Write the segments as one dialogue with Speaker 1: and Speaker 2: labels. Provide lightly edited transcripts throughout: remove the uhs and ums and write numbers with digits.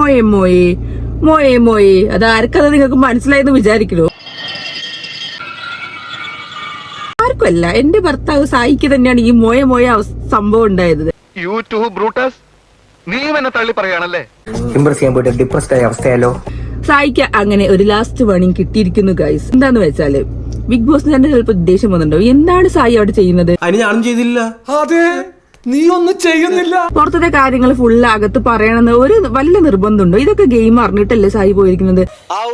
Speaker 1: മോയെ മോയെ മോയെ മോയെ അത് ആർക്കത് നിങ്ങൾക്ക് മനസ്സിലായെന്ന് വിചാരിക്കണോ? ആർക്കുമല്ല, എന്റെ ഭർത്താവ് സായിക്ക് തന്നെയാണ് ഈ മോയെ മോയ സംഭവം ഉണ്ടായത്. സായിക്ക് അങ്ങനെ ഒരു ലാസ്റ്റ് വാണിംഗ് കിട്ടിയിരിക്കുന്നു ഗൈസ്. എന്താന്ന് വെച്ചാല് ബിഗ് ബോസിന് തന്നെ ചിലപ്പോ ദേഷ്യം വന്നിട്ടുണ്ടോ, എന്താണ് സായി അവിടെ ചെയ്യുന്നത്?
Speaker 2: ഞാനും ചെയ്തില്ല. അതെ, നീ ഒന്നും ചെയ്യുന്നില്ല.
Speaker 1: പുറത്തത്തെ കാര്യങ്ങൾ ഫുള്ള് അകത്ത് പറയണമെന്ന് ഒരു വല്ല നിർബന്ധമുണ്ടോ? ഇതൊക്കെ ഗെയിം അറിഞ്ഞിട്ടല്ലേ സായി പോയിരിക്കുന്നത്.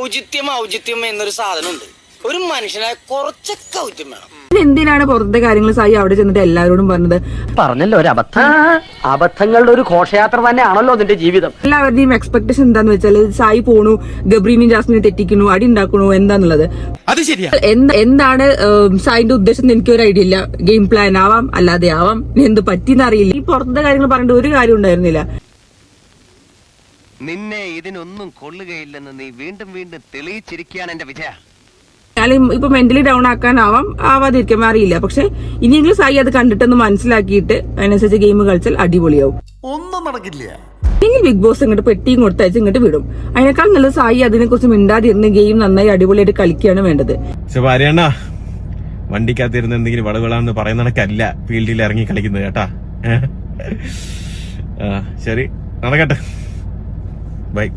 Speaker 3: ഔചിത്യം എന്നൊരു സാധനമുണ്ട്. ഒരു മനുഷ്യനായ കുറച്ചൊക്കെ ഔചിത്യം വേണം.
Speaker 1: എന്തിനാണ് പുറത്തെ കാര്യങ്ങൾ സായി അവിടെ ചെന്നിട്ട് എല്ലാവരോടും പറഞ്ഞത്?
Speaker 4: പറഞ്ഞല്ലോ ഒരു അബദ്ധം. അബദ്ധങ്ങളുടെ ഒരു ഘോഷയാത്ര തന്നെയാണല്ലോ അതിന്റെ ജീവിതം.
Speaker 1: എല്ലാവരുടെയും എക്സ്പെക്ടേഷൻ എന്താന്ന് വെച്ചാൽ സായി പോണു, ഗബ്രീനെയും ജാസ്മിനെയും തെറ്റിക്കണു, അടി ഉണ്ടാക്കണു എന്താന്നുള്ളത്. എന്താണ് സായിന്റെ ഉദ്ദേശം എനിക്കൊരു ഐഡിയ ഇല്ല. ഗെയിം പ്ലാൻ ആവാം, അല്ലാതെ ആവാം, എന്ത് പറ്റിന്ന് അറിയില്ല. ഈ പുറത്തെ കാര്യങ്ങൾ പറഞ്ഞിട്ട് ഒരു കാര്യം ഉണ്ടായിരുന്നില്ല.
Speaker 5: നിന്നെ ഇതിനൊന്നും കൊള്ളുകയില്ലെന്ന് നീ വീണ്ടും വീണ്ടും തെളിയിച്ചിരിക്കുകയാണ് എന്റെ വിജയ.
Speaker 1: ഇപ്പൊ മെന്റലി ഡൗൺ ആക്കാനാവാം, ആവാതിരിക്കാൻ അറിയില്ല. പക്ഷെ ഇനിയെങ്കിലും സായി അത് കണ്ടിട്ടൊന്ന് മനസ്സിലാക്കിയിട്ട് അതിനനുസരിച്ച് ഗെയിം കളിച്ചാൽ അടിപൊളിയാവും.
Speaker 2: ഒന്നും നടക്കില്ല.
Speaker 1: അല്ലെങ്കിൽ ബിഗ് ബോസ് ഇങ്ങോട്ട് പെട്ടിയും കൊടുത്തയച്ച് ഇങ്ങോട്ട് വിടും. അതിനേക്കാൾ നല്ല സായി അതിനെ കുറിച്ച് മിണ്ടാതിരുന്ന് ഗെയിം നന്നായി അടിപൊളിയായിട്ട് കളിക്കുകയാണ് വേണ്ടത്.
Speaker 6: വണ്ടിക്കകത്തിരുന്ന് എന്തെങ്കിലും വളവിളാന്ന് പറയുന്ന കണക്കല്ല ഫീൽഡിൽ ഇറങ്ങി കളിക്കുന്നത് കേട്ടാ. ശരി, നടക്കട്ടെ. ബൈ.